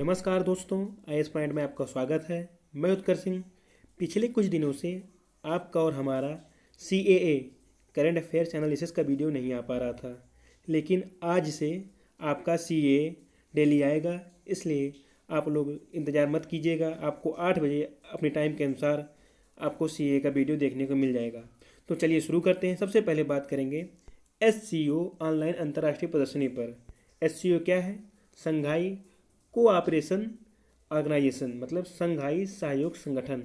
नमस्कार दोस्तों, IAS point में आपका स्वागत है। मैं उत्कर्ष सिंह। पिछले कुछ दिनों से आपका और हमारा CAA करंट अफेयर्स एनालिसिस का वीडियो नहीं आ पा रहा था, लेकिन आज से आपका CAA डेली आएगा। इसलिए आप लोग इंतज़ार मत कीजिएगा। आपको 8 बजे अपने टाइम के अनुसार आपको CAA का वीडियो देखने को मिल जाएगा। तो चलिए शुरू करते हैं। सबसे पहले बात करेंगे SCO ऑनलाइन अंतर्राष्ट्रीय प्रदर्शनी पर। SCO क्या है? संघाई कोऑपरेशन ऑर्गेनाइजेशन, मतलब संघाई सहयोग संगठन।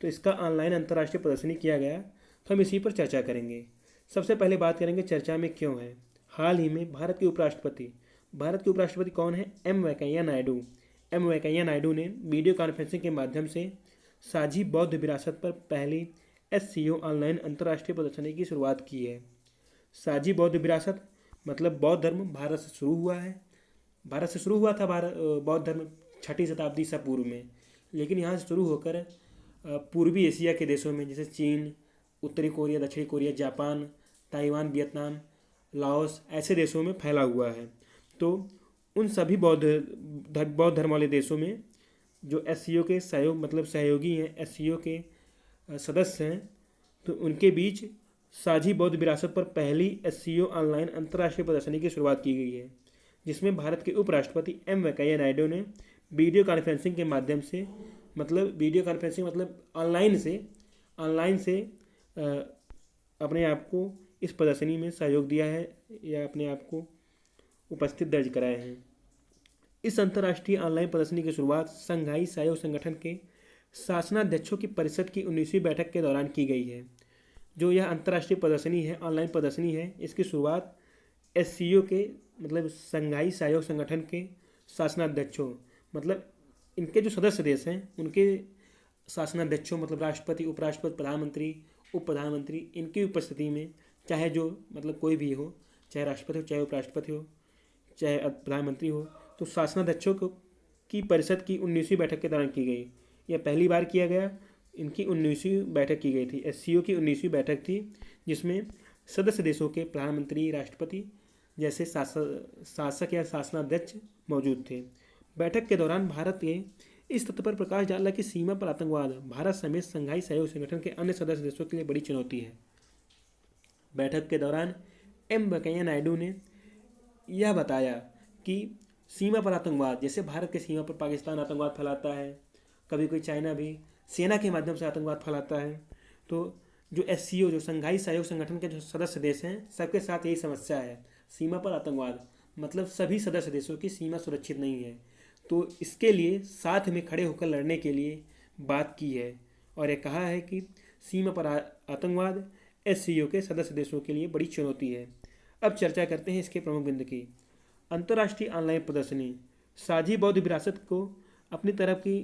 तो इसका ऑनलाइन अंतर्राष्ट्रीय प्रदर्शनी किया गया, तो हम इसी पर चर्चा करेंगे। सबसे पहले बात करेंगे चर्चा में क्यों है। हाल ही में भारत के उपराष्ट्रपति कौन है? एम वेंकैया नायडू। एम वेंकैया नायडू ने वीडियो कॉन्फ्रेंसिंग के माध्यम से साझी बौद्ध विरासत पर पहली SCO ऑनलाइन अंतर्राष्ट्रीय प्रदर्शनी की शुरुआत की है। साझी बौद्ध विरासत मतलब बौद्ध धर्म भारत से शुरू हुआ था बौद्ध धर्म 6ठी शताब्दी ईसा पूर्व में। लेकिन यहाँ से शुरू होकर पूर्वी एशिया के देशों में जैसे चीन, उत्तरी कोरिया, दक्षिणी Korea, Japan, Taiwan, Vietnam, Laos ऐसे देशों में फैला हुआ है। तो उन सभी बौद्ध धर्म वाले देशों में जो SCO के सहयोगी हैं, SCO के सदस्य हैं, तो उनके बीच साझी बौद्ध विरासत पर पहली SCO ऑनलाइन अंतर्राष्ट्रीय प्रदर्शनी की शुरुआत की गई है, जिसमें भारत के उपराष्ट्रपति एम वेंकैया नायडू ने वीडियो कॉन्फ्रेंसिंग के माध्यम से, मतलब ऑनलाइन से अपने आप को इस प्रदर्शनी में सहयोग दिया है या अपने आप को उपस्थित दर्ज कराए हैं। इस अंतर्राष्ट्रीय ऑनलाइन प्रदर्शनी की शुरुआत संघाई सहयोग संगठन के शासनाध्यक्षों की परिषद की 19वीं बैठक के दौरान की गई है। जो यह अंतर्राष्ट्रीय प्रदर्शनी है, ऑनलाइन प्रदर्शनी है, इसकी शुरुआत SCO के मतलब संघाई सहयोग संगठन के शासनाध्यक्षों, मतलब इनके जो सदस्य देश हैं उनके शासनाध्यक्षों, मतलब राष्ट्रपति, उपराष्ट्रपति, प्रधानमंत्री, उप प्रधानमंत्री, इनकी उपस्थिति में, चाहे जो मतलब कोई भी हो, चाहे राष्ट्रपति हो, चाहे उपराष्ट्रपति हो, चाहे प्रधानमंत्री हो, तो शासनाध्यक्षों की परिषद की 19वीं बैठक के दौरान की गई। यह पहली बार किया गया। इनकी 19वीं बैठक की गई थी। SCO की 19वीं बैठक थी, जिसमें सदस्य देशों के प्रधानमंत्री, राष्ट्रपति जैसे शासक या शासनाध्यक्ष मौजूद थे। बैठक के दौरान भारत के इस तथ्य पर प्रकाश डाला कि सीमा पर आतंकवाद भारत समेत संघाई सहयोग संगठन के अन्य सदस्य देशों के लिए बड़ी चुनौती है। बैठक के दौरान एम वेंकैया नायडू ने यह बताया कि सीमा पर आतंकवाद, जैसे भारत के सीमा पर पाकिस्तान आतंकवाद फैलाता है, कभी कोई चाइना भी सेना के माध्यम से आतंकवाद फैलाता है, तो जो SCO, जो संघाई सहयोग संगठन के जो सदस्य देश हैं, सबके साथ यही समस्या है। सीमा पर आतंकवाद मतलब सभी सदस्य देशों की सीमा सुरक्षित नहीं है, तो इसके लिए साथ में खड़े होकर लड़ने के लिए बात की है और ये कहा है कि सीमा पर आतंकवाद SCO के सदस्य देशों के लिए बड़ी चुनौती है। अब चर्चा करते हैं इसके प्रमुख बिंदु की। अंतर्राष्ट्रीय ऑनलाइन प्रदर्शनी साझी बौद्ध विरासत को अपनी तरफ की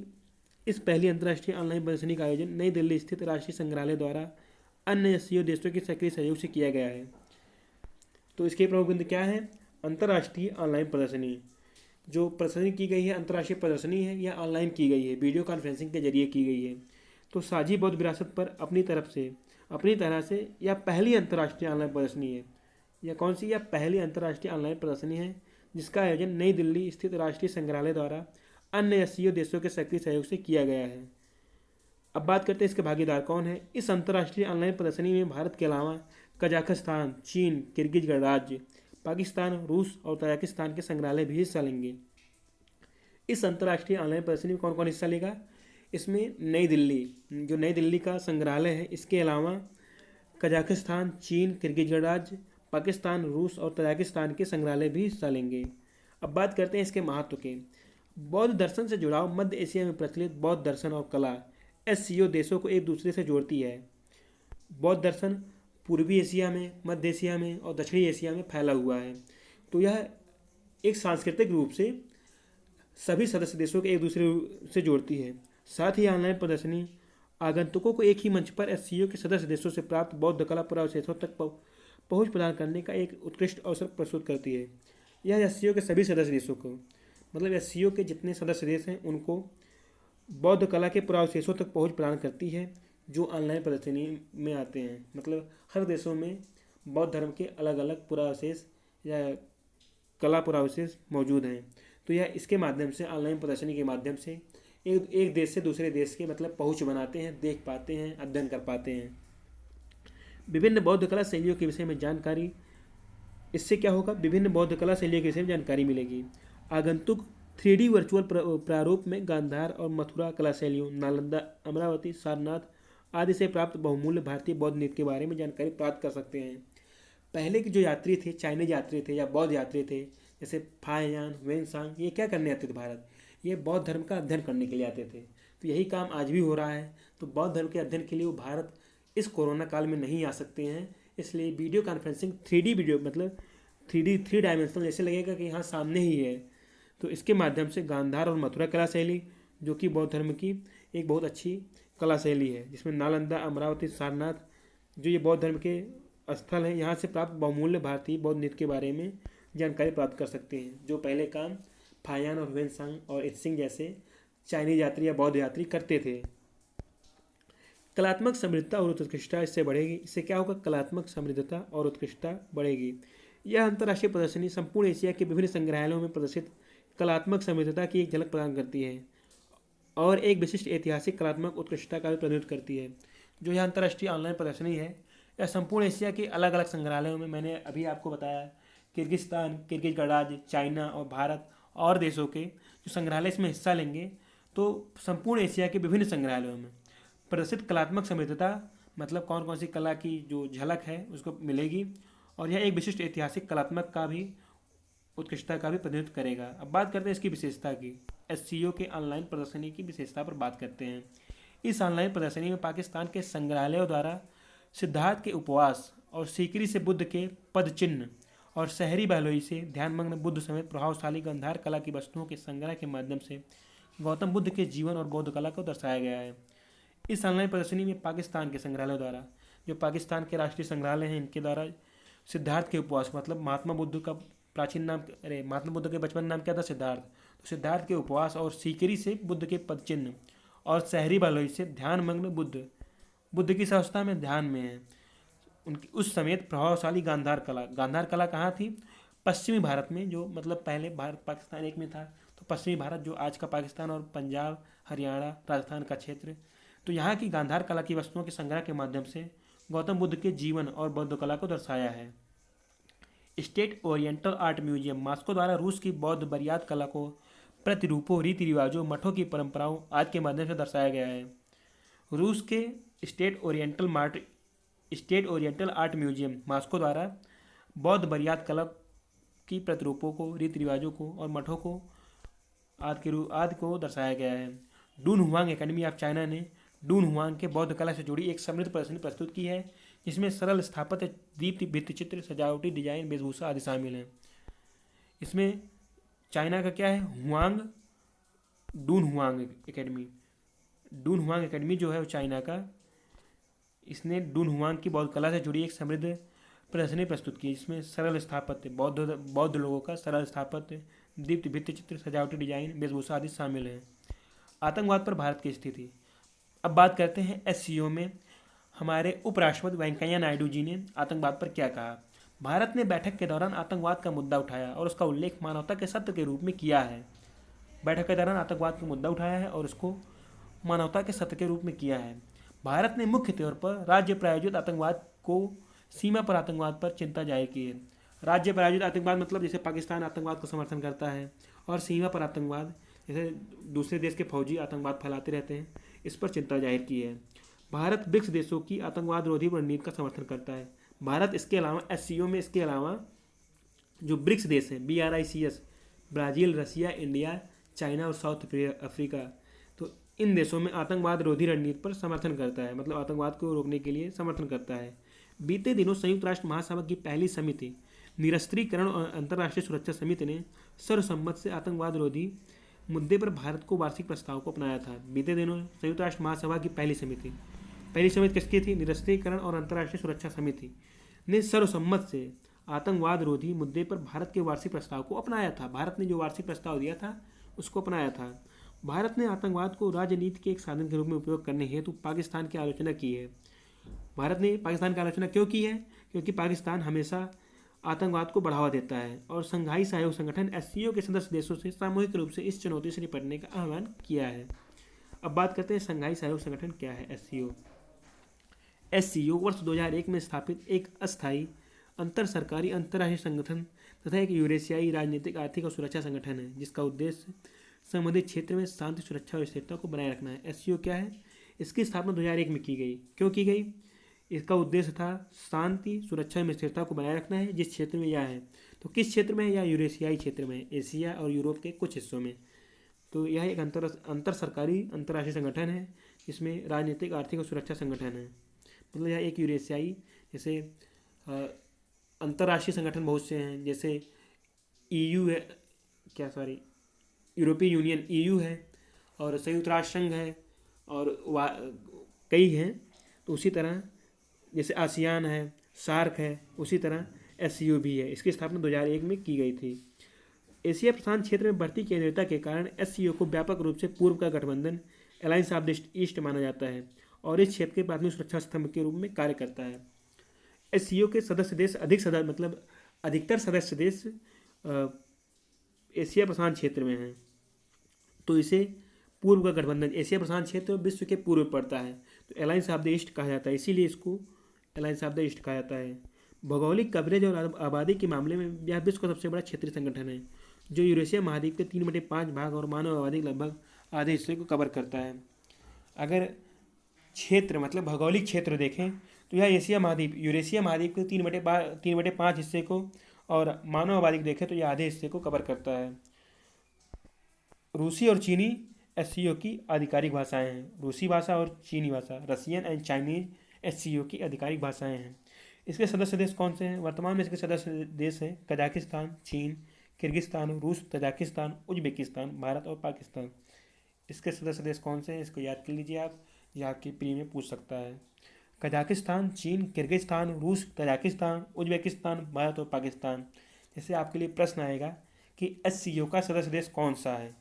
इस पहली अंतर्राष्ट्रीय ऑनलाइन प्रदर्शनी का आयोजन नई दिल्ली स्थित राष्ट्रीय संग्रहालय द्वारा अन्य SCO देशों के सक्रिय सहयोग से किया गया है। तो इसके प्रमुख बिंदु क्या है? अंतर्राष्ट्रीय ऑनलाइन प्रदर्शनी, जो प्रदर्शनी की गई है, अंतर्राष्ट्रीय प्रदर्शनी है, यह ऑनलाइन की गई है, वीडियो कॉन्फ्रेंसिंग के जरिए की गई है। तो साझी बौद्ध विरासत पर अपनी तरह से यह पहली अंतर्राष्ट्रीय ऑनलाइन प्रदर्शनी है। यह कौन सी? यह पहली अंतर्राष्ट्रीय ऑनलाइन प्रदर्शनी है जिसका आयोजन नई दिल्ली स्थित राष्ट्रीय संग्रहालय द्वारा अन्य SCO देशों के सक्रिय सहयोग से किया गया है। अब बात करते हैं इसके भागीदार कौन है। इस अंतर्राष्ट्रीय ऑनलाइन प्रदर्शनी में भारत के अलावा कजाकिस्तान, चीन, किर्गिज गणराज्य, पाकिस्तान, रूस और तजाकिस्तान के संग्रहालय भी हिस्सा लेंगे। इस अंतर्राष्ट्रीय ऑनलाइन प्रदर्शनी में कौन कौन हिस्सा लेगा? इसमें नई दिल्ली का संग्रहालय है, इसके अलावा कजाकिस्तान, चीन, किर्गिज गणराज्य, पाकिस्तान, रूस और तजाकिस्तान के संग्रहालय भी हिस्सा लेंगे। अब बात करते हैं इसके महत्व के। बौद्ध दर्शन से जुड़ाव मध्य एशिया में प्रचलित बौद्ध दर्शन और कला SCO देशों को एक दूसरे से जोड़ती है। बौद्ध दर्शन पूर्वी एशिया में, मध्य एशिया में और दक्षिणी एशिया में फैला हुआ है, तो यह एक सांस्कृतिक रूप से सभी सदस्य देशों को एक दूसरे से जोड़ती है। साथ ही ऑनलाइन प्रदर्शनी आगंतुकों को एक ही मंच पर SCO के सदस्य देशों से प्राप्त बौद्ध कला पुरावशेषों तक पहुंच प्रदान करने का एक उत्कृष्ट अवसर प्रस्तुत करती है। यह SCO के सभी सदस्य देशों को, मतलब SCO के जितने सदस्य देश हैं, उनको बौद्ध कला के पुरावशेषों तक पहुंच प्रदान करती है जो ऑनलाइन प्रदर्शनी में आते हैं। मतलब हर देशों में बौद्ध धर्म के अलग अलग पुरावशेष या कला पुरावशेष मौजूद हैं। तो यह इसके माध्यम से, ऑनलाइन प्रदर्शनी के माध्यम से एक देश से दूसरे देश के मतलब पहुँच बनाते हैं, देख पाते हैं, अध्ययन कर पाते हैं। विभिन्न बौद्ध कला शैलियों के विषय में जानकारी, इससे क्या होगा, विभिन्न बौद्ध कला शैलियों के विषय में जानकारी मिलेगी। आगंतुक 3D वर्चुअल प्रारूप में गांधार और मथुरा कला शैलियों, नालंदा, अमरावती, सारनाथ आदि से प्राप्त बहुमूल्य भारतीय बौद्ध नृत्य के बारे में जानकारी प्राप्त कर सकते हैं। पहले के जो यात्री थे, चाइनीज यात्री थे या बौद्ध यात्री थे, जैसे फाहियान, वेनसांग, ये क्या करने आते थे भारत, ये बौद्ध धर्म का अध्ययन करने के लिए आते थे। तो यही काम आज भी हो रहा है। तो बौद्ध धर्म के अध्ययन के लिए वो भारत इस कोरोना काल में नहीं आ सकते हैं, इसलिए वीडियो कॉन्फ्रेंसिंग 3D वीडियो मतलब 3 डायमेंशनल जैसे लगेगा कि यहाँ सामने ही है। तो इसके माध्यम से गांधार और मथुरा कला शैली, जो कि बौद्ध धर्म की एक बहुत अच्छी कला शैली है, जिसमें नालंदा, अमरावती, सारनाथ जो ये बौद्ध धर्म के स्थल हैं, यहाँ से प्राप्त बहुमूल्य भारतीय बौद्ध नृत्य के बारे में जानकारी प्राप्त कर सकते हैं, जो पहले काम फायान और वेनसांग और इत्सिंग जैसे चाइनीज यात्री या बौद्ध यात्री करते थे। कलात्मक समृद्धता और उत्कृष्टता इससे बढ़ेगी। इससे क्या होगा, कलात्मक समृद्धता और उत्कृष्टता बढ़ेगी। यह अंतर्राष्ट्रीय प्रदर्शनी संपूर्ण एशिया के विभिन्न संग्रहालयों में प्रदर्शित कलात्मक समृद्धता की एक झलक प्रदान करती है और एक विशिष्ट ऐतिहासिक कलात्मक उत्कृष्टता का भी प्रतिनिधित्व करती है। जो यह अंतर्राष्ट्रीय ऑनलाइन प्रदर्शनी है, यह संपूर्ण एशिया के अलग अलग संग्रहालयों में, मैंने अभी आपको बताया किर्गिस्तान, किर्गिज गणराज्य, चाइना और भारत और देशों के जो संग्रहालय इसमें हिस्सा लेंगे, तो संपूर्ण एशिया के विभिन्न संग्रहालयों में प्रदर्शित कलात्मक समृद्धता मतलब कौन कौन सी कला की जो झलक है उसको मिलेगी, और यह एक विशिष्ट ऐतिहासिक कलात्मक का भी उत्कृष्टता का भी प्रतिनिधित्व करेगा। अब बात करते हैं इसकी विशेषता की। SCO के ऑनलाइन प्रदर्शनी की विशेषता पर बात करते हैं। इस ऑनलाइन प्रदर्शनी में पाकिस्तान के संग्रहालयों द्वारा सिद्धार्थ के उपवास और सीकरी से बुद्ध के पद चिन्ह और शहरी बहलोई से ध्यानमग्न बुद्ध समेत प्रभावशाली गांधार कला की वस्तुओं के संग्रह के माध्यम से गौतम बुद्ध के जीवन और बौद्ध कला को दर्शाया गया है। इस ऑनलाइन प्रदर्शनी में पाकिस्तान के संग्रहालय द्वारा, जो पाकिस्तान के राष्ट्रीय संग्रहालय हैं, इनके द्वारा सिद्धार्थ के उपवास मतलब महात्मा बुद्ध का प्राचीन नाम, महात्मा बुद्ध के बचपन नाम क्या था, सिद्धार्थ। तो सिद्धार्थ के उपवास और सीकरी से बुद्ध के पद चिन्ह और शहरी बहलोई से ध्यानमग्न बुद्ध की अवस्था में ध्यान में है उनकी उस समेत प्रभावशाली गांधार कला कहाँ थी, पश्चिमी भारत में, जो मतलब पहले भारत पाकिस्तान एक में था, तो पश्चिमी भारत जो आज का पाकिस्तान और पंजाब, हरियाणा, राजस्थान का क्षेत्र, तो यहाँ की गांधार कला की वस्तुओं के संग्रह के माध्यम से गौतम बुद्ध के जीवन और बौद्ध कला को दर्शाया है। State oriental art museum Moscow द्वारा रूस की बौद्ध बरियात कला को प्रतिरूपों, रीति रिवाजों, मठों की परंपराओं आदि के माध्यम से दर्शाया गया है। रूस के state oriental art museum Moscow द्वारा बौद्ध बरियात कला की प्रतिरूपों को, रीति रिवाजों को और मठों को आदि को दर्शाया गया है। Dunhuang academy of China ने डून हुआंग के बौद्ध कला से जुड़ी एक समृद्ध प्रदर्शनी प्रस्तुत की है, जिसमें सरल स्थापत्य, दीप्ति भित्तिचित्र, सजावटी डिजाइन, वेशभूषा आदि शामिल हैं। इसमें चाइना का क्या है, डून हुआंग एकेडमी जो है वो चाइना का, इसने डून हुआंग की बौद्ध कला से जुड़ी एक समृद्ध प्रदर्शनी प्रस्तुत की, जिसमें सरल स्थापत्य, बौद्ध लोगों का सरल स्थापत्य, दीप्ति भित्तिचित्र, सजावटी डिजाइन, वेशभूषा आदि शामिल हैं। आतंकवाद पर भारत की स्थिति। अब बात करते हैं SCO में हमारे उपराष्ट्रपति वेंकैया नायडू जी ने आतंकवाद पर क्या कहा। भारत ने बैठक के दौरान आतंकवाद का मुद्दा उठाया और उसका उल्लेख मानवता के सत्य के रूप में किया है। बैठक के दौरान आतंकवाद का मुद्दा उठाया है और उसको मानवता के सत्य के रूप में किया है। भारत ने मुख्य तौर पर राज्य प्रायोजित आतंकवाद को सीमा पर आतंकवाद पर चिंता जाहिर की है। राज्य प्रायोजित आतंकवाद मतलब जैसे पाकिस्तान आतंकवाद को समर्थन करता है, और सीमा पर आतंकवाद जैसे दूसरे देश के फौजी आतंकवाद फैलाते रहते हैं, इस पर चिंता जाहिर की है। भारत ब्रिक्स देशों की आतंकवाद रोधी रणनीति का समर्थन करता है। भारत इसके अलावा SCO में इसके अलावा जो ब्रिक्स देश हैं, BRICS, ब्राज़ील, रसिया, इंडिया, चाइना और साउथ अफ्रीका, तो इन देशों में आतंकवाद रोधी रणनीति पर समर्थन करता है, मतलब आतंकवाद को रोकने के लिए समर्थन करता है। बीते दिनों संयुक्त राष्ट्र महासभा की पहली समिति निरस्त्रीकरण और अंतर्राष्ट्रीय सुरक्षा समिति ने सर्वसम्मत से आतंकवाद रोधी मुद्दे पर भारत को वार्षिक प्रस्ताव को अपनाया था। बीते दिनों संयुक्त राष्ट्र महासभा की पहली समिति किसकी थी, निरस्त्रीकरण और अंतर्राष्ट्रीय सुरक्षा समिति ने सर्वसम्मत से आतंकवाद रोधी मुद्दे पर भारत के वार्षिक प्रस्ताव को अपनाया था। भारत ने जो वार्षिक प्रस्ताव दिया था उसको अपनाया था। भारत ने आतंकवाद को राजनीति के एक साधन के रूप में उपयोग करने हेतु पाकिस्तान की आलोचना की है। भारत ने पाकिस्तान की आलोचना क्यों की है, क्योंकि पाकिस्तान हमेशा आतंकवाद को बढ़ावा देता है और संघाई सहयोग संगठन एससीओ के सदस्य देशों से सामूहिक रूप से इस चुनौती से निपटने का आह्वान किया है। अब बात करते हैं संघाई सहयोग संगठन क्या है। एससीओ वर्ष 2001 में स्थापित एक अस्थायी अंतर सरकारी अंतर्राष्ट्रीय संगठन तथा एक यूरेशियाई राजनीतिक आर्थिक और सुरक्षा संगठन है जिसका उद्देश्य संबंधित क्षेत्र में शांति सुरक्षा और स्थिरता को बनाए रखना है। एससीओ क्या है? इसकी स्थापना 2001 में की गई। क्यों की गई? इसका उद्देश्य था शांति सुरक्षा में स्थिरता को बनाए रखना है जिस क्षेत्र में यह है। तो किस क्षेत्र में? या यूरेशियाई क्षेत्र में, एशिया और यूरोप के कुछ हिस्सों में। तो यह एक अंतर सरकारी अंतर्राष्ट्रीय संगठन है जिसमें राजनीतिक आर्थिक और सुरक्षा संगठन है। मतलब यह एक यूरेशियाई, जैसे अंतर्राष्ट्रीय संगठन बहुत से हैं, जैसे ईयू है, यूरोपीय यूनियन ईयू है, और संयुक्त राष्ट्र संघ है, और कई हैं। तो उसी तरह जैसे आसियान है, सार्क है, उसी तरह एससीओ भी है। इसकी स्थापना 2001 में की गई थी। एशिया प्रशांत क्षेत्र में बढ़ती केंद्रीयता के कारण एससीओ को व्यापक रूप से पूर्व का गठबंधन अलायंस ऑफ द ईस्ट माना जाता है और इस क्षेत्र के प्राथमिक सुरक्षा स्तंभ के रूप में कार्य करता है। एससीओ के सदस्य देश अधिकतर सदस्य देश एशिया प्रशांत क्षेत्र में हैं। तो इसे पूर्व का गठबंधन, एशिया प्रशांत क्षेत्र विश्व के पूर्व में पड़ता है, तो अलायंस ऑफ द ईस्ट कहा जाता है, इसीलिए इसको अलायंस ऑफ द ईस्ट कहा जाता है। भौगोलिक कवरेज और आबादी के मामले में यह विश्व का सबसे बड़ा क्षेत्रीय संगठन है जो यूरेशिया महाद्वीप के 3/5 भाग और मानव आबादी के लगभग आधे हिस्से को कवर करता है। अगर क्षेत्र मतलब भौगोलिक क्षेत्र देखें तो यह एशिया महाद्वीप, यूरेशिया महाद्वीप के 3/5 हिस्से को, और मानव आबादी को देखें तो यह आधे हिस्से को कवर करता है। रूसी और चीनी एससीओ की आधिकारिक भाषाएं हैं। रूसी भाषा और चीनी भाषा, रशियन एंड चाइनीज एससीओ की आधिकारिक भाषाएं हैं। इसके सदस्य देश कौन से हैं? वर्तमान में इसके सदस्य देश हैं कजाकिस्तान, चीन, किर्गिस्तान, रूस, तजाकिस्तान, उज्बेकिस्तान, भारत और पाकिस्तान। इसके सदस्य देश कौन से हैं? इसको याद कर लीजिए आप, यह आपकी प्री में पूछ सकता है। कजाकिस्तान, चीन, किर्गिस्तान, रूस, तजाकिस्तान, उज्बेकिस्तान, भारत और पाकिस्तान। जैसे आपके लिए प्रश्न आएगा कि एससीओ का सदस्य देश कौन सा है,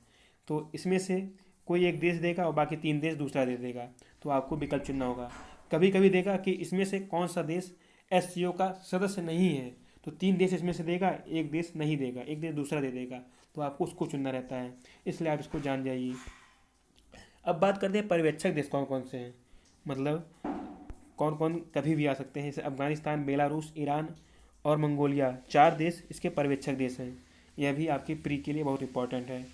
तो इसमें से कोई एक देश देगा और बाकी 3 देश दूसरा दे देगा, तो आपको विकल्प चुनना होगा। कभी कभी देगा कि इसमें से कौन सा देश एससीओ का सदस्य नहीं है, तो 3 देश इसमें से देगा, एक देश नहीं देगा, एक देश दूसरा दे देगा, तो आपको उसको चुनना रहता है, इसलिए आप इसको जान जाइए। अब बात करते हैं पर्यवेक्षक देश कौन कौन से हैं, मतलब कौन कौन कभी भी आ सकते हैं। जैसे अफगानिस्तान, बेलारूस, ईरान और मंगोलिया, 4 देश इसके पर्यवेक्षक देश हैं। यह भी आपकी प्री के लिए बहुत इंपॉर्टेंट है।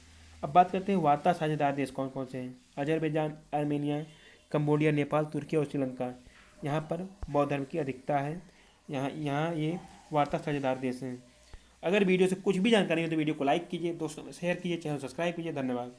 अब बात करते हैं वार्ता साझेदार देश कौन कौन से हैं। अजरबैजान, आर्मेनिया, कंबोडिया, नेपाल, तुर्की और श्रीलंका। यहाँ पर बौद्ध धर्म की अधिकता है। यहाँ ये वार्ता साझेदार देश हैं। अगर वीडियो से कुछ भी जानकारी हो तो वीडियो को लाइक कीजिए, दोस्तों में शेयर कीजिए, चैनल सब्सक्राइब कीजिए। धन्यवाद।